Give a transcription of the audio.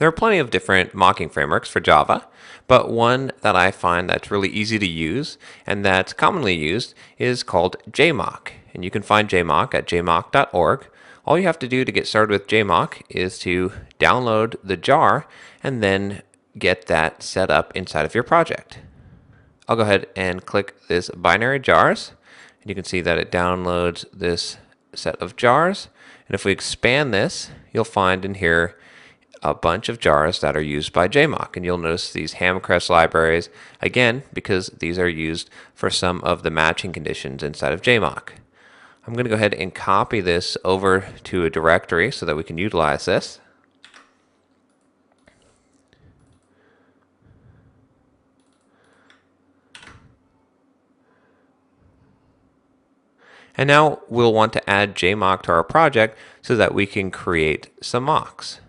There are plenty of different mocking frameworks for Java, but one that I find that's really easy to use and that's commonly used is called Jmock. And you can find Jmock at jmock.org. All you have to do to get started with Jmock is to download the jar and then get that set up inside of your project. I'll go ahead and click this binary jars, and you can see that it downloads this set of jars. And if we expand this, you'll find in here a bunch of jars that are used by Jmock, and you'll notice these Hamcrest libraries again because these are used for some of the matching conditions inside of Jmock. I'm going to go ahead and copy this over to a directory so that we can utilize this. And now we'll want to add Jmock to our project so that we can create some mocks.